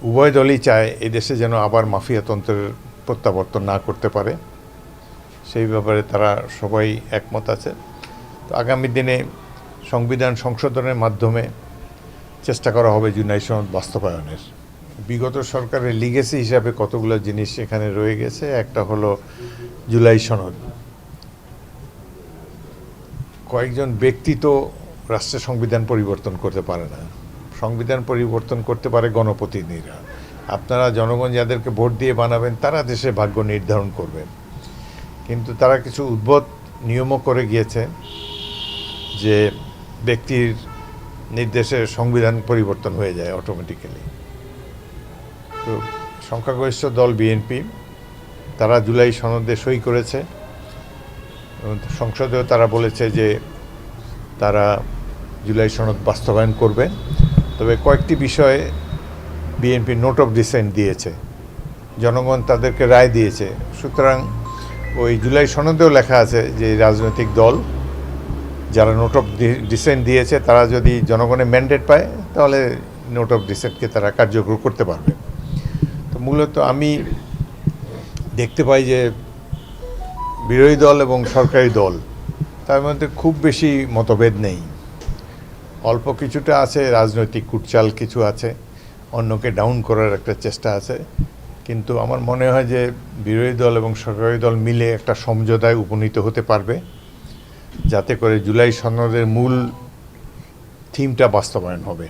উভয় দলই চায় এই দেশে যেন আবার মাফিয়াতন্ত্রের প্রত্যাবর্তন না করতে পারে, সেই ব্যাপারে তারা সবাই একমত আছে। তো আগামী দিনে সংবিধান সংশোধনের মাধ্যমে চেষ্টা করা হবে জুলাই সনদ বাস্তবায়নের। বিগত সরকারের লিগেসি হিসাবে কতগুলো জিনিস এখানে রয়ে গেছে। একটা হলো জুলাই সনদ। কয়েকজন ব্যক্তি তো রাষ্ট্রের সংবিধান পরিবর্তন করতে পারে না, সংবিধান পরিবর্তন করতে পারে গণপ্রতিনিধিরা। আপনারা জনগণ যাদেরকে ভোট দিয়ে বানাবেন তারা দেশের ভাগ্য নির্ধারণ করবেন। কিন্তু তারা কিছু উদ্ভট নিয়মও করে গিয়েছে যে ব্যক্তির নির্দেশে সংবিধান পরিবর্তন হয়ে যায় অটোমেটিক্যালি। তো সংখ্যাগরিষ্ঠ দল বিএনপি তারা জুলাই সনদে সই করেছে। সংসদেও তারা বলেছে যে তারা জুলাই সনদ বাস্তবায়ন করবে। তবে কয়েকটি বিষয়ে বিএনপি নোট অফ ডিসেন্ট দিয়েছে, জনগণ তাদেরকে রায় দিয়েছে। সুতরাং ওই জুলাই সনদেও লেখা আছে যে রাজনৈতিক দল যারা নোট অফ ডিসেন্ট দিয়েছে তারা যদি জনগণের ম্যান্ডেট পায় তাহলে নোট অফ ডিসেন্টকে তারা কার্যকর করতে পারবে। তো মূলত আমি দেখতে পাই যে বিরোধী দল এবং সরকারি দল তার মধ্যে খুব বেশি মতভেদ নেই। অল্প কিছুটা আছে রাজনৈতিক কুটচাল, কিছু আছে অন্যকে ডাউন করার একটা চেষ্টা আছে। কিন্তু আমার মনে হয় যে বিরোধী দল এবং সরকারি দল মিলে একটা সমঝোতায় উপনীত হতে পারবে, যাতে করে জুলাই সনদের মূল থিমটা বাস্তবায়ন হবে।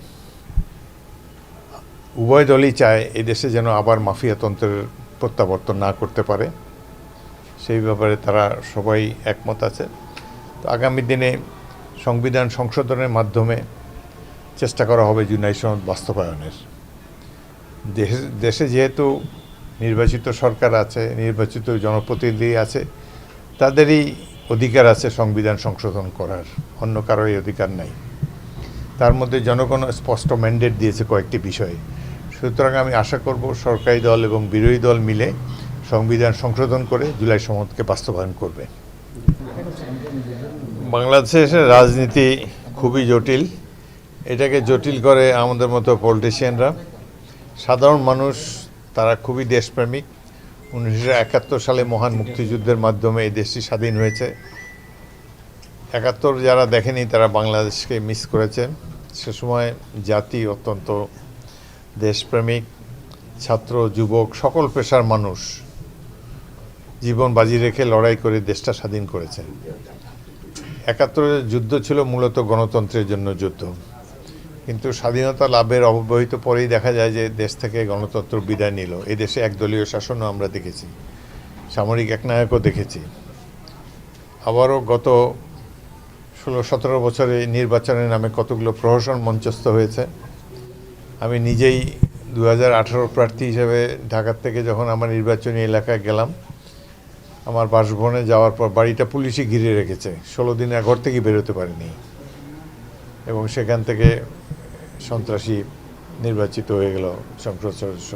উভয় দলই চায় এই দেশে যেন আবার মাফিয়াতন্ত্রের প্রত্যাবর্তন না করতে পারে, সেই ব্যাপারে তারা সবাই একমত আছে। তো আগামী দিনে সংবিধান সংশোধনের মাধ্যমে চেষ্টা করা হবে জুলাই সনদ বাস্তবায়নের। দেশে যেহেতু নির্বাচিত সরকার আছে, নির্বাচিত জনপ্রতিনিধি আছে, তাদেরই অধিকার আছে সংবিধান সংশোধন করার, অন্য কারো এই অধিকার নাই। তার মধ্যে জনগণ স্পষ্ট ম্যান্ডেট দিয়েছে কয়েকটি বিষয়ে। সুতরাং আমি আশা করব সরকারি দল এবং বিরোধী দল মিলে সংবিধান সংশোধন করে জুলাই সনদকে বাস্তবায়ন করবে। বাংলাদেশের রাজনীতি খুবই জটিল। এটাকে জটিল করে আমাদের মতো পলিটিশিয়ানরা। সাধারণ মানুষ তারা খুবই দেশপ্রেমিক। 1971 সালে মহান মুক্তিযুদ্ধের মাধ্যমে এই দেশটি স্বাধীন হয়েছে। 71 যারা দেখেনি তারা বাংলাদেশকে মিস করেছেন। সে সময় জাতি অত্যন্ত দেশপ্রেমিক, ছাত্র যুবক সকল পেশার মানুষ জীবন বাজি রেখে লড়াই করে দেশটা স্বাধীন করেছেন। 71-এর যুদ্ধ ছিল মূলত গণতন্ত্রের জন্য যুদ্ধ, কিন্তু স্বাধীনতা লাভের অব্যবহিত পরেই দেখা যায় যে দেশ থেকে গণতন্ত্র বিদায় নিল। এই দেশে একদলীয় শাসনও আমরা দেখেছি, সামরিক একনায়কও দেখেছি। আবারও গত 16-17 বছরে নির্বাচনের নামে কতগুলো প্রহসন মঞ্চস্থ হয়েছে। আমি নিজেই 2018 প্রার্থী হিসেবে ঢাকার থেকে যখন আমার নির্বাচনী এলাকায় গেলাম, আমার বাসভবনে যাওয়ার পর বাড়িটা পুলিশই ঘিরে রেখেছে। 16 দিন ঘর থেকে বেরোতে পারিনি, এবং সেখান থেকে সন্ত্রাসী নির্বাচিত হয়ে গেল সংসদ সদস্য।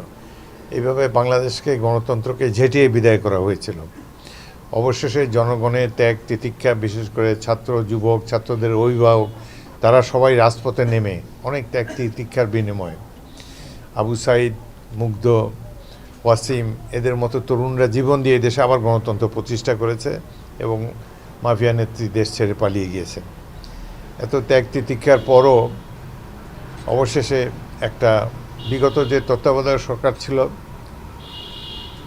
এইভাবে বাংলাদেশকে, গণতন্ত্রকে ঝেঁটিয়ে বিদায় করা হয়েছিল। অবশেষে জনগণের ত্যাগ তিতিক্ষা, বিশেষ করে ছাত্র যুবক, ছাত্রদের অভিভাবক, তারা সবাই রাজপথে নেমে অনেক ত্যাগ তিতিক্ষার বিনিময়ে আবু সাইদ, মুগ্ধ, ওয়াসিম এদের মতো তরুণরা জীবন দিয়ে দেশে আবার গণতন্ত্র প্রতিষ্ঠা করেছে এবং মাফিয়া নেত্রী দেশ ছেড়ে পালিয়ে গিয়েছে। এত ত্যাগ তিতিক্ষার পরও অবশেষে একটা বিগত যে তত্ত্বাবধায়ক সরকার ছিল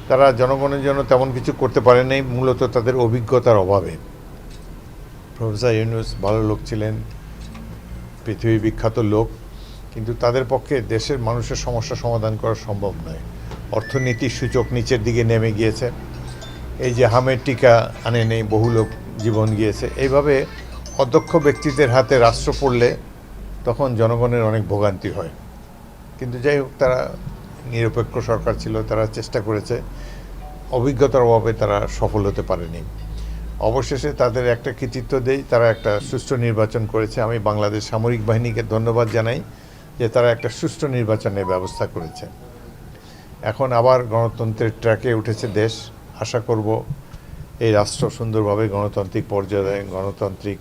তারা জনগণের জন্য তেমন কিছু করতে পারে নাই, মূলত তাদের অভিজ্ঞতার অভাবে। প্রফেসর ইউনূস ভালো লোক ছিলেন, পৃথিবী বিখ্যাত লোক, কিন্তু তাদের পক্ষে দেশের মানুষের সমস্যা সমাধান করা সম্ভব নয়। অর্থনীতির সূচক নিচের দিকে নেমে গিয়েছে, এই যে হামের টিকা আনে নেই, বহু লোক জীবন গিয়েছে। এইভাবে অদক্ষ ব্যক্তিদের হাতে রাষ্ট্র পড়লে তখন জনগণের অনেক ভোগান্তি হয়। কিন্তু যাই হোক, তারা নিরপেক্ষ সরকার ছিল, তারা চেষ্টা করেছে, অভিজ্ঞতার অভাবে তারা সফল হতে পারেনি। অবশেষে তাদের একটা কৃতিত্ব দেই, তারা একটা সুষ্ঠু নির্বাচন করেছে। আমি বাংলাদেশ সামরিক বাহিনীকে ধন্যবাদ জানাই যে তারা একটা সুষ্ঠু নির্বাচনের ব্যবস্থা করেছে। এখন আবার গণতন্ত্রের ট্র্যাকে উঠেছে দেশ। আশা করব এই রাষ্ট্র সুন্দরভাবে গণতান্ত্রিক পর্যায়ে, গণতান্ত্রিক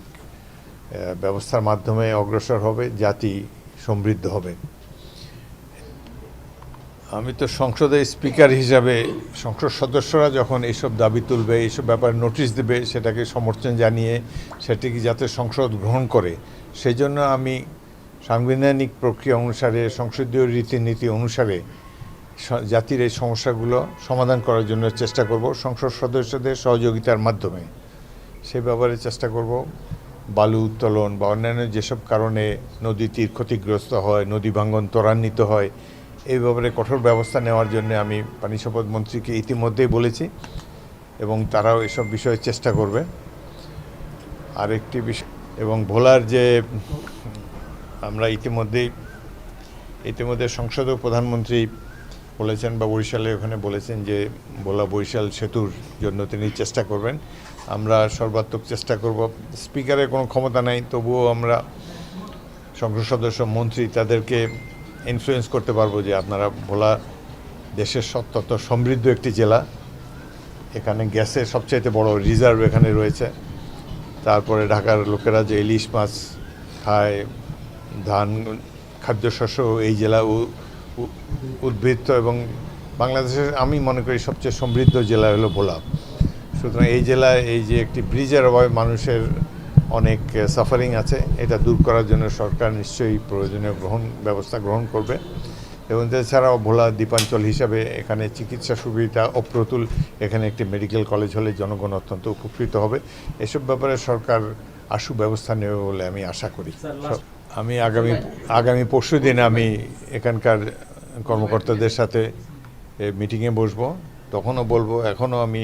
ব্যবস্থার মাধ্যমে অগ্রসর হবে, জাতি সমৃদ্ধ হবে। আমি তো সংসদের স্পিকার হিসাবে সংসদ সদস্যরা যখন এইসব দাবি তুলবে, এইসব ব্যাপারে নোটিশ দেবে, সেটাকে সমর্থন জানিয়ে সেটিকে যাতে সংসদ গ্রহণ করে, সেই জন্য আমি সাংবিধানিক প্রক্রিয়া অনুসারে, সংসদীয় রীতিনীতি অনুসারে জাতির এই সমস্যাগুলো সমাধান করার জন্য চেষ্টা করব সংসদ সদস্যদের সহযোগিতার মাধ্যমে। সেই ব্যাপারে চেষ্টা করব। বালু উত্তোলন বা অন্যান্য যেসব কারণে নদী তীর ক্ষতিগ্রস্ত হয়, নদী ভাঙ্গন ত্বরান্বিত হয়, এই ব্যাপারে কঠোর ব্যবস্থা নেওয়ার জন্য আমি পানি সম্পদ মন্ত্রীকে ইতিমধ্যেই বলেছি এবং তারাও এসব বিষয়ে চেষ্টা করবে। আরেকটি বিষয় এবং ভোলার যে আমরা ইতিমধ্যে সংসদীয় প্রধানমন্ত্রী বলেছেন বা বরিশালে ওখানে বলেছেন যে ভোলা বরিশাল সেতুর জন্য তিনি চেষ্টা করবেন। আমরা সর্বাত্মক চেষ্টা করব। স্পিকারের কোনো ক্ষমতা নাই, তবুও আমরা সংসদ সদস্য মন্ত্রী তাদেরকে ইনফ্লুয়েন্স করতে পারবো যে আপনারা ভোলা দেশের অত্যন্ত সমৃদ্ধ একটি জেলা, এখানে গ্যাসের সবচাইতে বড় রিজার্ভ এখানে রয়েছে। তারপরে ঢাকার লোকেরা যে ইলিশ মাছ খায়, ধান খাদ্যশস্য এই জেলা উদ্বৃত্ত এবং বাংলাদেশের আমি মনে করি সবচেয়ে সমৃদ্ধ জেলা হলো ভোলা। সুতরাং এই জেলায় এই যে একটি ব্রিজের অভাবে মানুষের অনেক সাফারিং আছে, এটা দূর করার জন্য সরকার নিশ্চয়ই প্রয়োজনীয় ব্যবস্থা গ্রহণ করবে। এবং এছাড়াও ভোলা দ্বীপাঞ্চল হিসাবে এখানে চিকিৎসা সুবিধা অপ্রতুল, এখানে একটি মেডিকেল কলেজ হলে জনগণ অত্যন্ত উপকৃত হবে। এসব ব্যাপারে সরকার আশু ব্যবস্থা নেবে বলে আমি আশা করি। আমি আগামী পরশু দিন আমি এখানকার কর্মকর্তাদের সাথে মিটিংয়ে বসবো, তখনও বলবো, এখনও আমি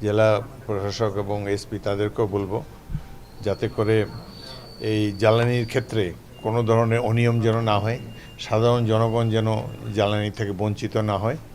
জেলা প্রশাসক এবং এসপি তাদেরকেও বলবো যাতে করে এই জ্বালানির ক্ষেত্রে কোনো ধরনের অনিয়ম যেন না হয়, সাধারণ জনগণ যেন জ্বালানি থেকে বঞ্চিত না হয়।